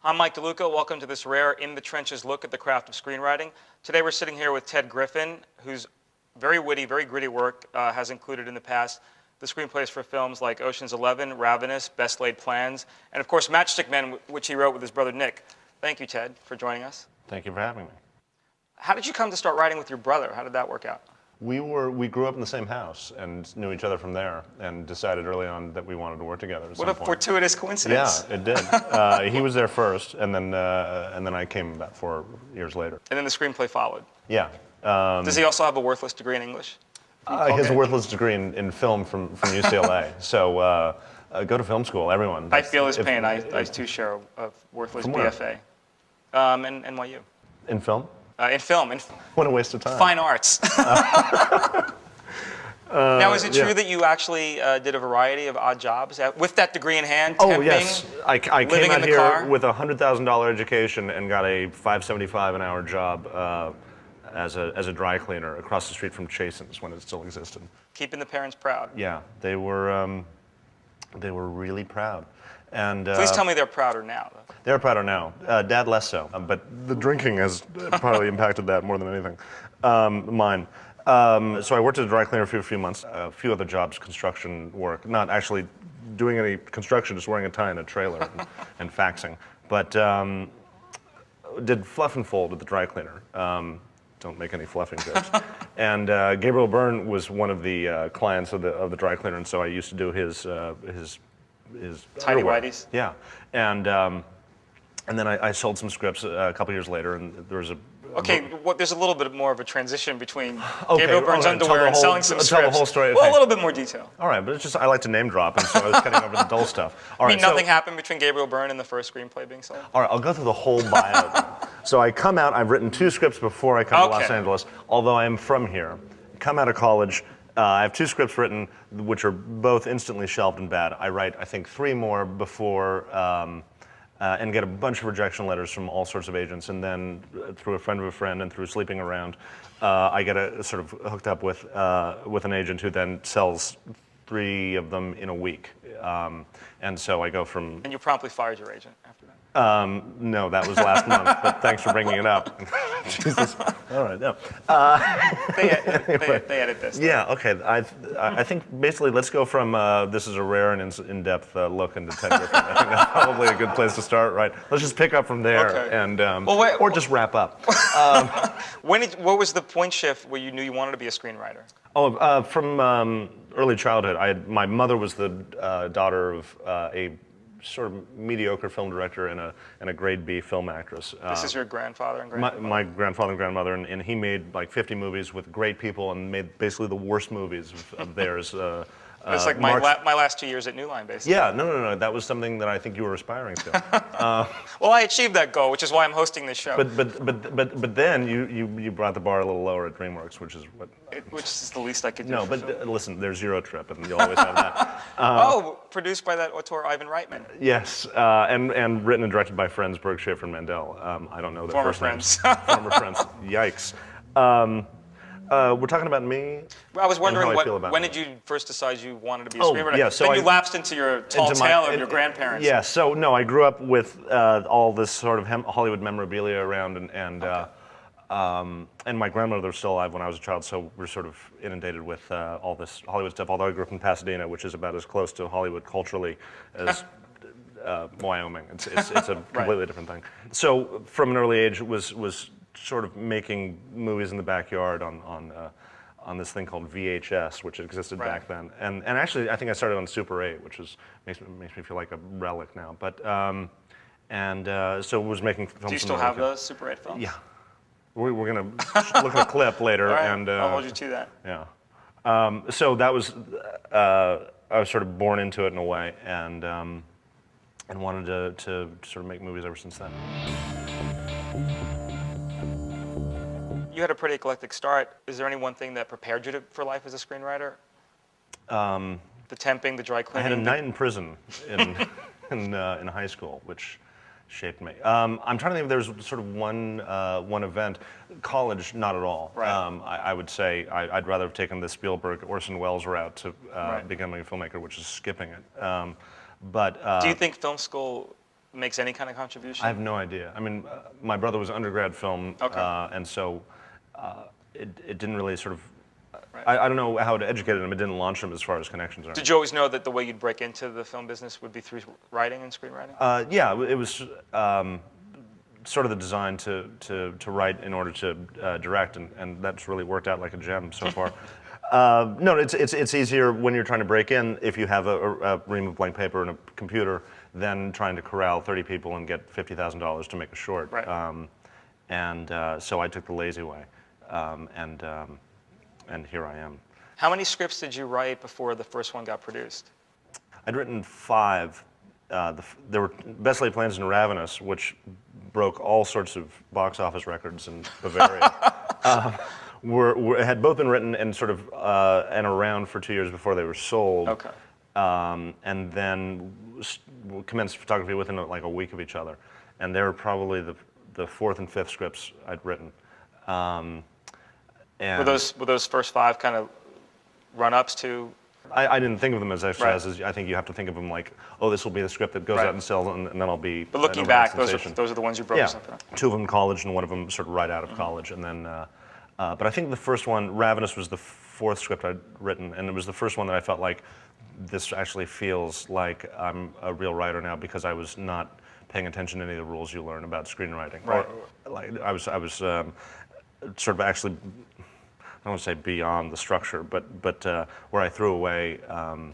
I'm Mike DeLuca. Welcome to this rare in-the-trenches look at the craft of screenwriting. Today we're sitting here with Ted Griffin, whose very witty, very gritty work has included in the past the screenplays for films like Ocean's 11, Ravenous, Best Laid Plans, and of course Matchstick Men, which he wrote with his brother Nick. Thank you, Ted, for joining us. Thank you for having me. How did you come to start writing with your brother? How did that work out? We grew up in the same house and knew each other from there, and decided early on that we wanted to work together at some What a point. fortuitous coincidence. Yeah, it did. He was there first, and then I came about 4 years later. And then the screenplay followed. Yeah. Does he also have a worthless degree in English? He has a worthless degree in film from UCLA. So go to film school, everyone. I feel his pain. I too share a worthless BFA. And NYU. In film? In film. What a waste of time. Fine arts. Now, is it true that you actually did a variety of odd jobs with that degree in hand? Oh, temping, yes. I came living out in the here car? with a $100,000 education and got a $5.75 an hour job as a dry cleaner across the street from Chasen's when it still existed. Keeping the parents proud. Yeah, they were really proud. And Please tell me they're prouder now. Though. They're prouder now. Dad less so, but the drinking has probably impacted that more than anything. Mine. So I worked as a dry cleaner for a few months. A few other jobs, construction work, not actually doing any construction, just wearing a tie in a trailer and faxing. But did fluff and fold at the dry cleaner. Don't make any fluffing jokes. And Gabriel Byrne was one of the clients of the dry cleaner, and so I used to do his Tidy whities. Yeah, and then I sold some scripts a couple years later, and there was a. Okay, there's a little bit more of a transition between Gabriel Byrne's underwear and selling some tell scripts. the whole story. Well, a little bit more detail. All right, but it's just I like to name drop, and so I was cutting over the dull stuff. All right, Nothing happened between Gabriel Byrne and the first screenplay being sold? All right, I'll go through the whole bio then. So I come out, I've written 2 scripts before I come to Los Angeles, although I am from here. Come out of college, I have 2 scripts written, which are both instantly shelved and bad. I write, I think, 3 more before, and get a bunch of rejection letters from all sorts of agents, and then through a friend of a friend and through sleeping around, I get sort of hooked up with an agent who then sells 3 of them in a week. And so I go from... And you promptly fired your agent after that? No, that was last month, but thanks for bringing it up. Jesus. All right, no. They edit this. Yeah, okay. I think basically let's go from this is a rare and in-depth look into Ted Griffin. I think that's probably a good place to start, right? Let's just pick up from there and or just wrap up. What was the point shift where you knew you wanted to be a screenwriter? Oh, from early childhood. My mother was the daughter of a sort of mediocre film director and a grade B film actress. This is your grandfather and grandmother? My grandfather and grandmother, and he made like 50 movies with great people and made basically the worst movies of theirs. It's like my last 2 years at New Line, basically. Yeah, no. That was something that I think you were aspiring to. Well, I achieved that goal, which is why I'm hosting this show. But then you brought the bar a little lower at DreamWorks, which is what. Which is the least I could do. No, but listen, there's Zero Trip, and you'll always have that. Produced by that auteur Ivan Reitman. Yes, and written and directed by friends Berg, Schaefer, and Mandel. I don't know their Former first friends. names. Former friends. Yikes. We're talking about me. I was wondering when me. did you first decide you wanted to be a screenwriter? Yeah, so then you lapsed into your tall tale of your grandparents. Yeah, so no, I grew up with all this sort of Hollywood memorabilia around, and my grandmother was still alive when I was a child, so we're sort of inundated with all this Hollywood stuff. Although I grew up in Pasadena, which is about as close to Hollywood culturally as Wyoming. It's a completely different thing. So from an early age, was sort of making movies in the backyard on this thing called VHS, which existed back then. And actually, I think I started on Super 8, which makes me feel like a relic now. But so was making films. Do you still have those Super 8 films? Yeah. We're gonna look at a clip later, right. and I'll hold you to that. Yeah. So that was I was sort of born into it in a way, and wanted to sort of make movies ever since then. You had a pretty eclectic start. Is there any one thing that prepared you for life as a screenwriter? The temping, the dry cleaning. I had a night in prison in high school, which shaped me. I'm trying to think if there was sort of one event. College, not at all. Right. I would say I'd rather have taken the Spielberg, Orson Welles route to becoming a filmmaker, which is skipping it. Do you think film school makes any kind of contribution? I have no idea. I mean, my brother was undergrad film, and so it didn't really sort of. Right. I don't know how to educate him. It didn't launch him as far as connections are. Did you always know that the way you'd break into the film business would be through writing and screenwriting? Yeah, it was sort of the design to write in order to direct, and that's really worked out like a gem so far. No, it's easier when you're trying to break in if you have a ream of blank paper and a computer than trying to corral 30 people and get $50,000 to make a short. Right. So I took the lazy way, and here I am. How many scripts did you write before the first one got produced? I'd written 5. There were Best Laid Plans and Ravenous, which broke all sorts of box office records in Bavaria. Had both been written and sort of and around for 2 years before they were sold. Okay. And then commenced photography within like a week of each other. And they were probably the 4th and 5th scripts I'd written. And were those first 5 kind of run-ups to? I didn't think of them as extras. Right. I think you have to think of them like, oh, this will be the script that goes out and sells, and then I'll be. But looking back, those are the ones you broke something up. 2 of them in college, and 1 of them sort of right out of college, and then. But I think the first one, Ravenous, was the 4th script I'd written, and it was the first one that I felt like this actually feels like I'm a real writer now because I was not paying attention to any of the rules you learn about screenwriting. Right. Or, like I was sort of actually. I don't want to say beyond the structure, but where I threw away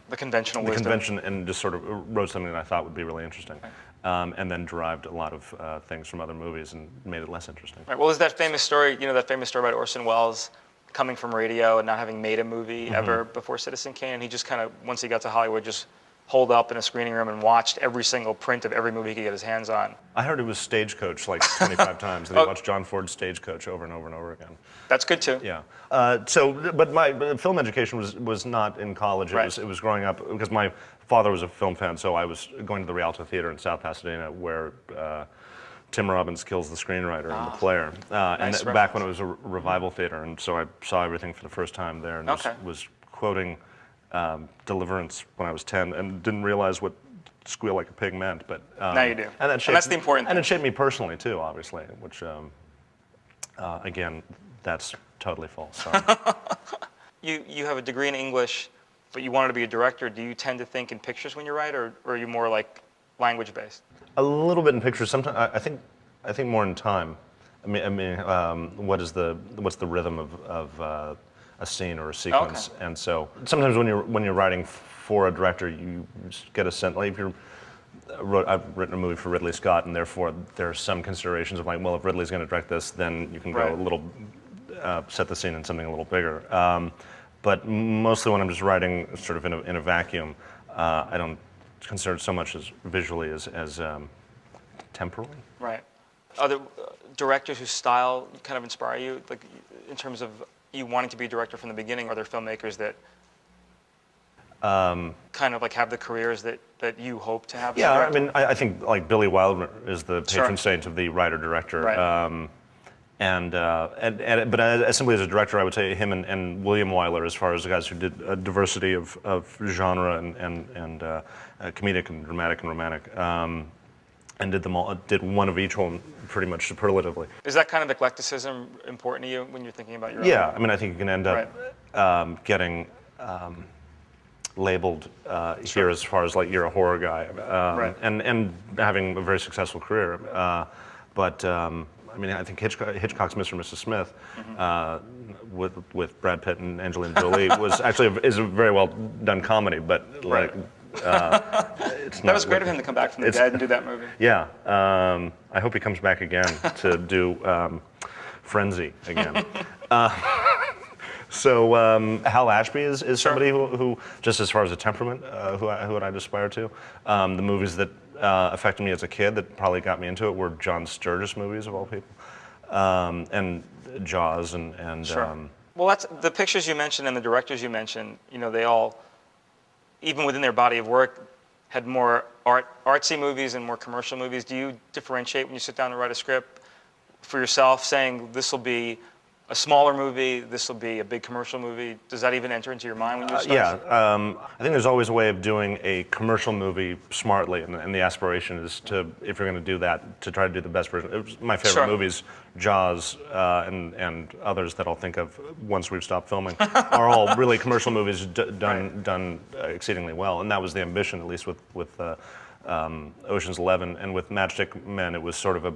the conventional wisdom. convention and just sort of wrote something that I thought would be really interesting, and then derived a lot of things from other movies and made it less interesting. Right. Well, there's that famous story, that famous story about Orson Welles coming from radio and not having made a movie ever before Citizen Kane. He just kind of, once he got to Hollywood, just holed up in a screening room and watched every single print of every movie he could get his hands on. I heard it was Stagecoach like 25 times. That he watched John Ford's Stagecoach over and over and over again. That's good too. Yeah. But my film education was not in college. Right. It was growing up because my father was a film fan, so I was going to the Rialto Theater in South Pasadena where Tim Robbins kills the screenwriter and the player. Nice Back when it was a revival theater, and so I saw everything for the first time there and was quoting Deliverance when I was 10 and didn't realize what squeal like a pig meant. But now you do. And that's the important thing. And it shaped me personally too, obviously, which again, that's totally false. Sorry. You have a degree in English, but you wanted to be a director. Do you tend to think in pictures when you write, or are you more like language based? A little bit in pictures. Sometimes I think more in time. What's the rhythm of a scene or a sequence? Okay. And so sometimes when you're writing for a director, you just get a sense. Like if I've written a movie for Ridley Scott, and therefore there are some considerations of like, well, if Ridley's going to direct this, then you can go a little, set the scene in something a little bigger. But mostly when I'm just writing sort of in a vacuum, I don't consider it so much as visually as temporally. Right. Other directors whose style kind of inspire you, like in terms of you wanting to be a director from the beginning? Are there filmmakers that kind of like have the careers that you hope to have? Yeah, I mean, I think like Billy Wilder is the patron saint of the writer-director. Right. But simply as a director, I would say him and William Wyler, as far as the guys who did a diversity of genre and comedic and dramatic and romantic, and did them all, did one of each one pretty much superlatively. Is that kind of eclecticism important to you when you're thinking about your Yeah, own? I mean, I think you can end up getting labeled here as far as like you're a horror guy, and having a very successful career. I mean, I think Hitchcock's Mr. and Mrs. Smith, with Brad Pitt and Angelina Jolie, is a very well done comedy, but like. That was great of him to come back from the dead and do that movie. Yeah, I hope he comes back again to do Frenzy again. So Hal Ashby is somebody who, just as far as a temperament, who I'd aspire to. The movies that affected me as a kid that probably got me into it were John Sturges movies, of all people, and Jaws and. Well, that's the pictures you mentioned and the directors you mentioned. They all, even within their body of work, had more artsy movies and more commercial movies. Do you differentiate when you sit down to write a script for yourself, saying this will be a smaller movie, this will be a big commercial movie? Does that even enter into your mind when you start? Yeah, I think there's always a way of doing a commercial movie smartly, and the aspiration is to, if you're going to do that, to try to do the best version. It was my favorite movies, Jaws, and others that I'll think of once we've stopped filming, are all really commercial movies done exceedingly well, and that was the ambition, at least with Ocean's 11, and with Matchstick Men, it was sort of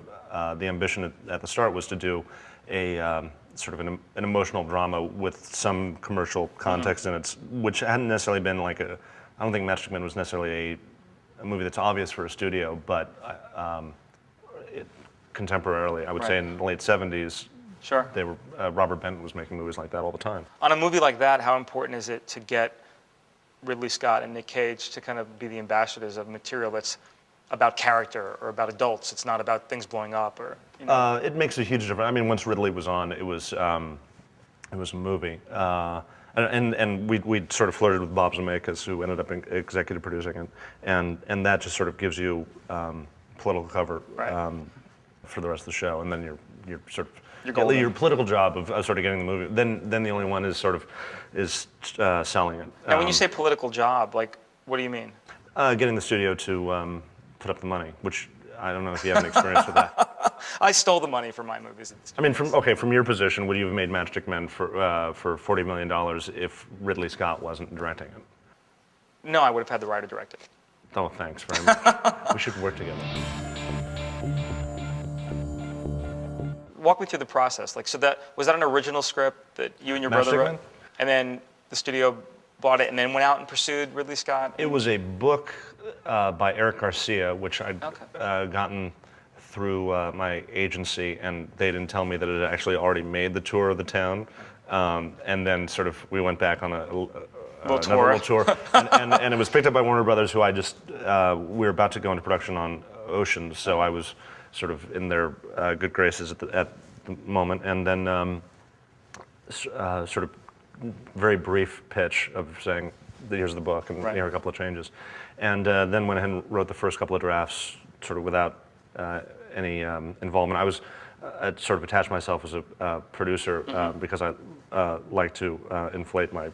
the ambition at the start was to do a sort of an emotional drama with some commercial context in it, which hadn't necessarily been like I don't think Matchstick Men was necessarily a movie that's obvious for a studio, but contemporarily, I would say in the late 70s, they were, Robert Benton was making movies like that all the time. On a movie like that, how important is it to get Ridley Scott and Nick Cage to kind of be the ambassadors of material that's about character or about adults? It's not about things blowing up or, you know. It makes a huge difference. I mean, once Ridley was on, it was a movie. And we sort of flirted with Bob Zemeckis, who ended up executive producing it, and that just sort of gives you political cover for the rest of the show, and then you're sort of your political job of sort of getting the movie. Then the only one is sort of selling it. Now, when you say political job, like, what do you mean? Getting the studio to put up the money, which I don't know if you have any experience with that. I stole the money for my movies. I mean, from your position, would you have made Matchstick Men for $40 million if Ridley Scott wasn't directing it? No, I would have had the writer direct it. Oh, thanks very much. We should work together. Walk me through the process. Like, so was that an original script that you and your brother wrote? And then the studio bought it and then went out and pursued Ridley Scott? It was a book by Eric Garcia, which I'd gotten through my agency, and they didn't tell me that it had actually already made the tour of the town. And then sort of we went back on another little tour, and it was picked up by Warner Brothers, who we were about to go into production on Ocean, so I was sort of in their good graces at the moment, and then sort of very brief pitch of saying, here's the book, and here are a couple of changes. And then went ahead and wrote the first couple of drafts sort of without any involvement. I sort of attached myself as a producer because I like to inflate my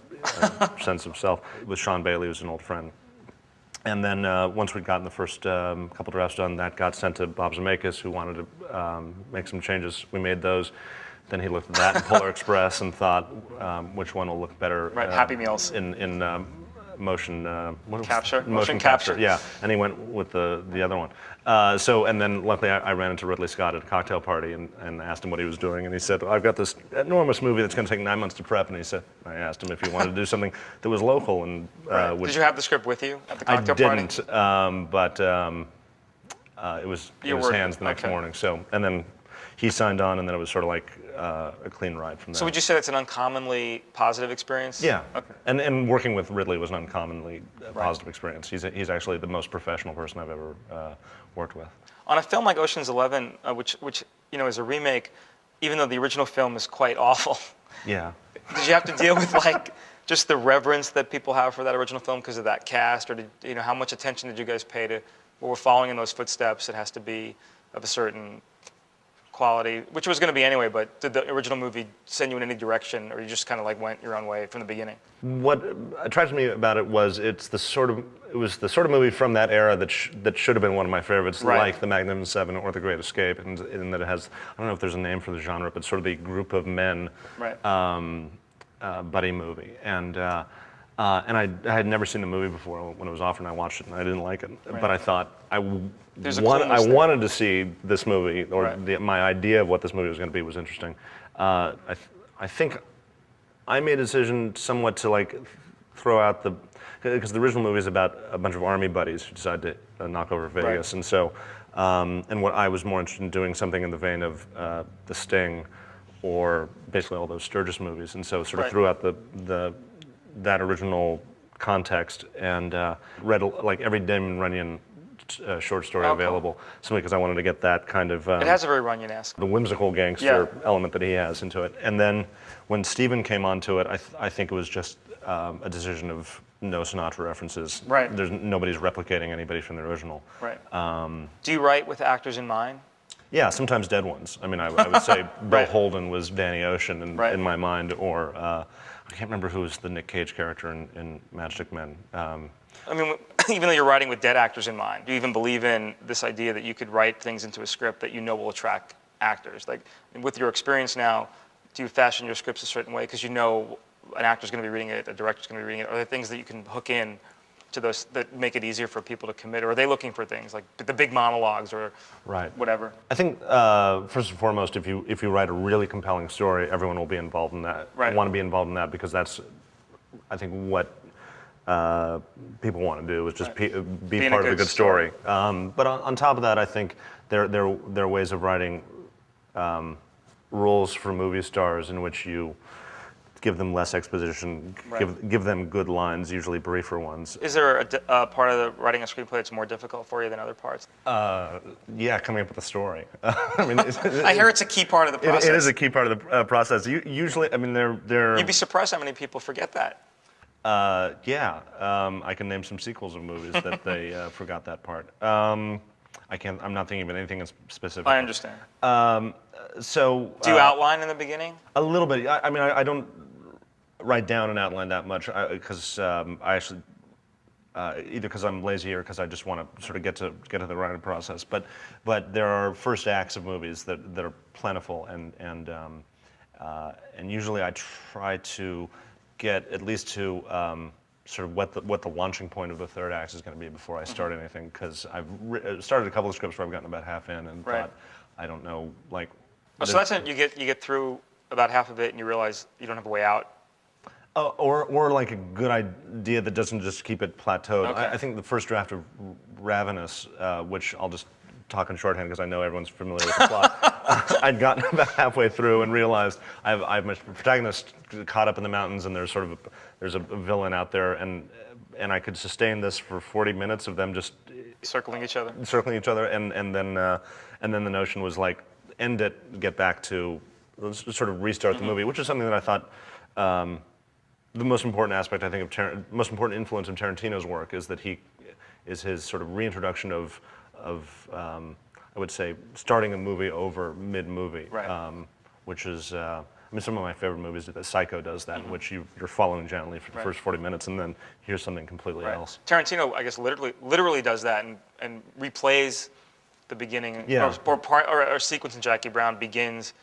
sense of self. With Sean Bailey, who's an old friend. And then once we'd gotten the first couple drafts done, that got sent to Bob Zemeckis, who wanted to make some changes. We made those. Then he looked at that in Polar Express and thought, which one will look better? Happy Meals. In motion capture. Motion capture. Yeah, and he went with the other one. And then luckily I ran into Ridley Scott at a cocktail party and asked him what he was doing, and he said, I've got this enormous movie that's going to take 9 months to prep, and I asked him if he wanted to do something that was local. And did you have the script with you at the cocktail party? I didn't, but it was in his hands the next morning. So, and then he signed on, and then it was sort of like a clean ride from there. So would you say that's an uncommonly positive experience? Yeah. Okay. And working with Ridley was an uncommonly positive experience. He's actually the most professional person I've ever worked with. On a film like Ocean's 11, which is a remake, even though the original film is quite awful. Yeah. Did you have to deal with like just the reverence that people have for that original film because of that cast, or how much attention did you guys pay to what we're following in those footsteps? It has to be of a certain quality, which was going to be anyway, but did the original movie send you in any direction, or you just kind of like went your own way from the beginning? What attracted me about it was it was the sort of movie from that era that should have been one of my favorites, like The Magnificent Seven or The Great Escape, and in that it has, I don't know if there's a name for the genre, but sort of the group of men buddy movie. And I had never seen the movie before when it was offered, and I watched it, and I didn't like it. But I thought I wanted to see this movie, or my idea of what this movie was going to be was interesting. I think I made a decision somewhat to like throw out because the original movie is about a bunch of army buddies who decide to knock over Vegas, and so and what I was more interested in doing something in the vein of The Sting, or basically all those Sturgis movies, and so sort of threw out that original context and read like every Damon Runyon short story available, simply because I wanted to get that kind of... it has a very Runyon-esque. The whimsical gangster element that he has into it. And then when Steven came onto it, I think it was just a decision of no Sinatra references. Right. Nobody's replicating anybody from the original. Right. Do you write with actors in mind? Yeah, sometimes dead ones. I mean, I would say Bill Right. Holden was Danny Ocean in my mind, or I can't remember who was the Nick Cage character in Matchstick Men. I mean, even though you're writing with dead actors in mind, do you even believe in this idea that you could write things into a script that you know will attract actors? Like, with your experience now, do you fashion your scripts a certain way because you know an actor's going to be reading it, a director's going to be reading it? Are there things that you can hook in to those that make it easier for people to commit? Or are they looking for things like the big monologues or whatever? I think first and foremost, if you write a really compelling story, everyone will be involved in that. Right. Want to be involved in that because that's, I think, what people want to do is just be part of a good story. But on top of that, I think there are ways of writing rules for movie stars in which you give them less exposition, give them good lines, usually briefer ones. Is there a part of the writing a screenplay that's more difficult for you than other parts? Yeah, coming up with a story. I mean, I hear it's a key part of the process. It is a key part of the process. Usually, I mean, they're. You'd be surprised how many people forget that. Yeah, I can name some sequels of movies that they forgot that part. I'm not thinking of anything specific. I understand. So. Do you outline in the beginning? A little bit. I mean, I don't write down and outline that much because I actually either because I'm lazy or because I just want to sort of get to the writing process. But there are first acts of movies that are plentiful and usually I try to get at least to sort of what the launching point of the third act is going to be before I start anything, because I've started a couple of scripts where I've gotten about half in and thought, I don't know, like. Oh, so that's it. You get through about half of it and you realize you don't have a way out. Or like a good idea that doesn't just keep it plateaued. Okay. I think the first draft of Ravenous, which I'll just talk in shorthand because I know everyone's familiar with the plot. I'd gotten about halfway through and realized I've my protagonist caught up in the mountains and there's a villain out there and I could sustain this for 40 minutes of them just circling each other, and then the notion was like end it, get back to sort of restart the movie, which is something that I thought. The most important aspect, I think, most important influence of Tarantino's work is that he is his sort of reintroduction of I would say starting a movie over mid-movie, which is I mean some of my favorite movies. Psycho does that, in which you're following gently for the first 40 minutes, and then here's something completely else. Tarantino, I guess, literally does that and replays the beginning or a sequence in Jackie Brown begins.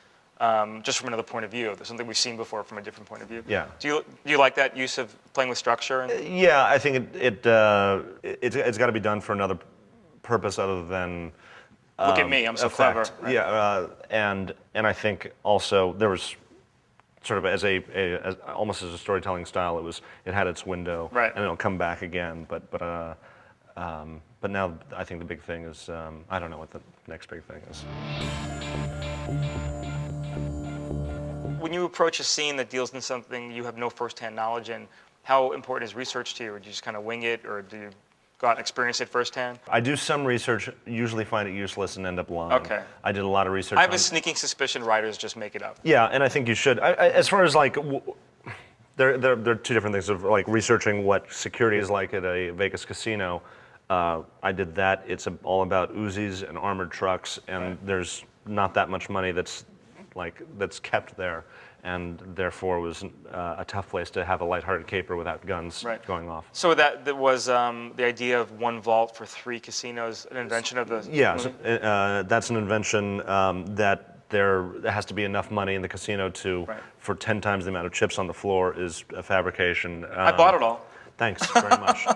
Just from another point of view, there's something we've seen before from a different point of view. Yeah. Do you like that use of playing with structure? Yeah, I think it's got to be done for another purpose other than. Look at me, I'm so clever. Right? Yeah, and I think also there was sort of as almost as a storytelling style, it had its window, and it'll come back again. But now I think the big thing is I don't know what the next big thing is. When you approach a scene that deals in something you have no firsthand knowledge in, how important is research to you? Or do you just kind of wing it, or do you go out and experience it firsthand? I do some research, usually find it useless and end up lying. Okay. I did a lot of research. I have a sneaking suspicion writers just make it up. Yeah, and I think you should. As far as like, there are two different things of like researching what security is like at a Vegas casino. I did that. It's all about Uzis and armored trucks, and there's not that much money that's kept there, and therefore was a tough place to have a lighthearted caper without guns going off. So that was the idea of one vault for 3 casinos, an invention of the movie? That's an invention that there has to be enough money in the casino for 10 times the amount of chips on the floor is a fabrication. I bought it all. Thanks very much.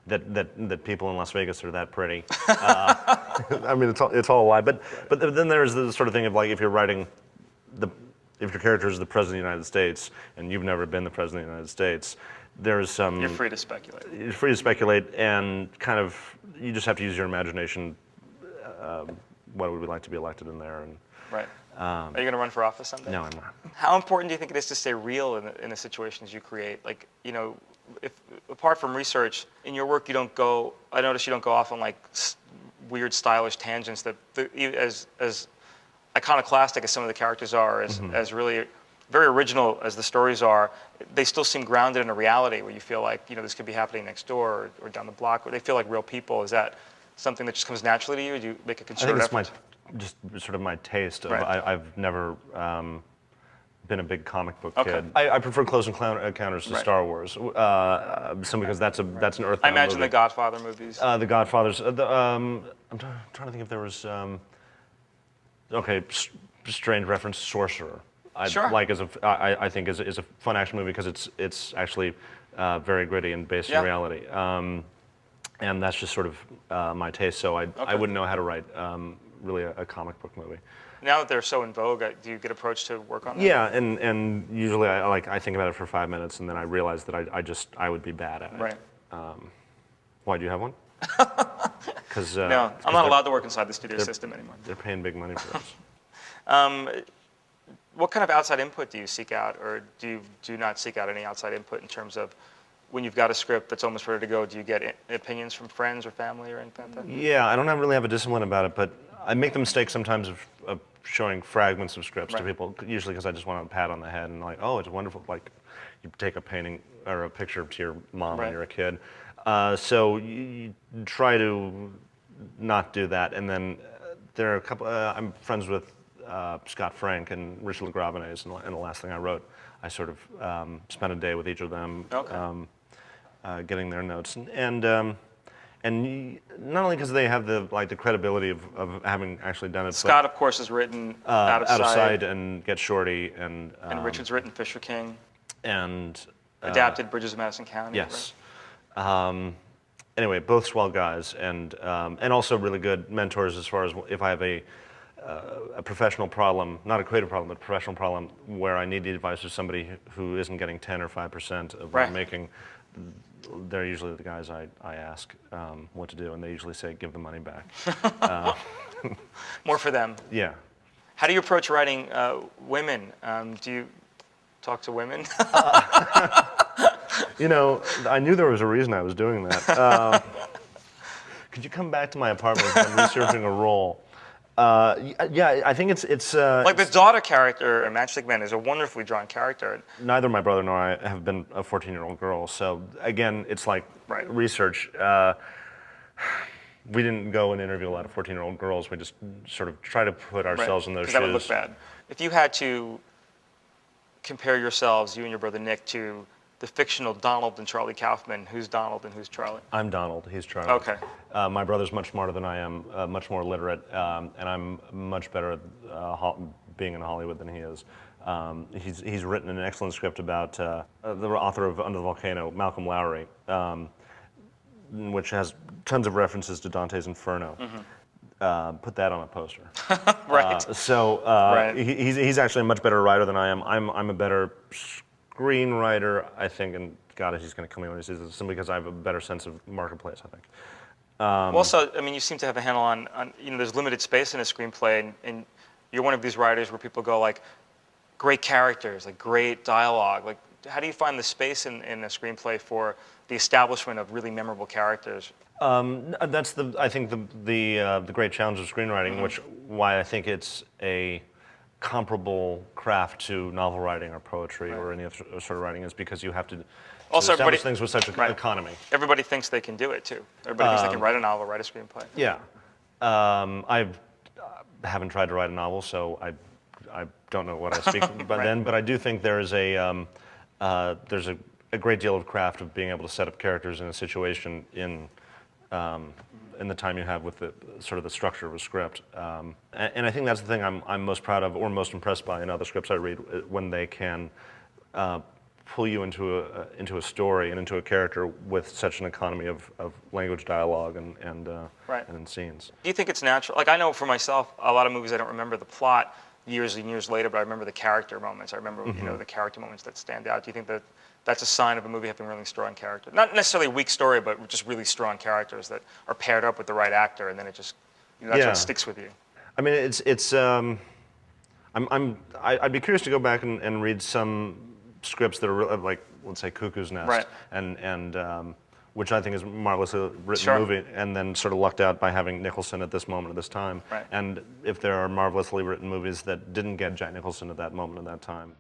That people in Las Vegas are that pretty. I mean, it's all a lie. But then there's the sort of thing of like if you're writing, if your character is the President of the United States and you've never been the President of the United States, there's some. You're free to speculate. You're free to speculate, and kind of you just have to use your imagination. What would we like to be elected in there? And right. Are you going to run for office someday? No, I'm not. How important do you think it is to stay real in the situations you create? Like, if apart from research, in your work I notice you don't go off on like weird stylish tangents that as iconoclastic as some of the characters are, as really very original as the stories are, they still seem grounded in a reality where you feel like, this could be happening next door or down the block, where they feel like real people. Is that something that just comes naturally to you? Or do you make a concerted effort? just sort of my taste. Right. I've never been a big comic book Okay. kid. I prefer Close Encounters to Right. Star Wars, simply because that's an Earthbound I imagine movie. the Godfather movies. The Godfathers. I'm trying to think if there was. Strange reference, Sorcerer. I Sure. like I think is a fun action movie because it's actually very gritty and based in reality. And that's just sort of my taste. So I wouldn't know how to write really a comic book movie. Now that they're so in vogue, do you get approached to work on that? Yeah, and usually I think about it for 5 minutes and then I realize that I would be bad at it. Right. Why do you have one? Because No, I'm not allowed to work inside the studio system anymore. They're paying big money for us. What kind of outside input do you seek out, or do you not seek out any outside input in terms of when you've got a script that's almost ready to go? Do you get opinions from friends or family or anything like that? Yeah, I don't really have a discipline about it, but I make the mistake sometimes of showing fragments of scripts to people, usually because I just want a pat on the head and like, oh, it's wonderful. Like, you take a painting or a picture to your mom when you're a kid. So you try to not do that, and then there are a couple. I'm friends with Scott Frank and Richard Ravenous, and the last thing I wrote, I sort of spent a day with each of them, getting their notes, and not only because they have the credibility of having actually done it. Scott, of course, has written Out of Sight and Get Shorty, and Richard's written Fisher King, and adapted Bridges of Madison County. Yes. Right? Anyway, both swell guys, and also really good mentors as far as if I have a professional problem, not a creative problem, but a professional problem where I need the advice of somebody who isn't getting 10 or 5% of what I'm making. They're usually the guys I ask what to do, and they usually say, give the money back. More for them. Yeah. How do you approach writing women? Do you talk to women? You know, I knew there was a reason I was doing that. Could you come back to my apartment? I'm researching a role. Yeah, I think it's like the daughter character in Matchstick Men is a wonderfully drawn character. Neither my brother nor I have been a 14-year-old girl, so again, it's like research. We didn't go and interview a lot of 14-year-old girls. We just sort of try to put ourselves in those shoes. That would look bad. If you had to compare yourselves, you and your brother Nick, to the fictional Donald and Charlie Kaufman, who's Donald and who's Charlie? I'm Donald, he's Charlie. Okay. My brother's much smarter than I am, much more literate, and I'm much better at being in Hollywood than he is. He's written an excellent script about the author of Under the Volcano, Malcolm Lowry, which has tons of references to Dante's Inferno. Put that on a poster. Right. He's actually a much better writer than I am. I'm a better screenwriter, I think, and God, he's going to kill me when he says this, simply because I have a better sense of marketplace, I think. Also, I mean, you seem to have a handle on there's limited space in a screenplay, and you're one of these writers where people go like, great characters, like great dialogue. Like, how do you find the space in a screenplay for the establishment of really memorable characters? That's I think the great challenge of screenwriting, why I think it's a comparable craft to novel writing or poetry or any other sort of writing, is because you have to establish things with such an economy. Everybody thinks they can do it too. Everybody thinks they can write a novel, write a screenplay. Yeah. I haven't tried to write a novel, so I don't know what I speak then, but I do think there's a great deal of craft of being able to set up characters in a situation in the time you have with the sort of the structure of a script. And I think that's the thing I'm most proud of or most impressed by in other scripts I read, when they can pull you into a story and into a character with such an economy of language, dialogue, and in scenes. Do you think it's natural? Like, I know for myself, a lot of movies I don't remember the plot years and years later, but I remember the character moments. I remember the character moments that stand out. Do you think that that's a sign of a movie having really strong characters? Not necessarily a weak story, but just really strong characters that are paired up with the right actor, and then it just that's what sticks with you. I mean, I'd be curious to go back and read some scripts that are like, let's say, Cuckoo's Nest, and which I think is a marvelously written movie, and then sort of lucked out by having Nicholson at this moment at this time. And if there are marvelously written movies that didn't get Jack Nicholson at that moment at that time,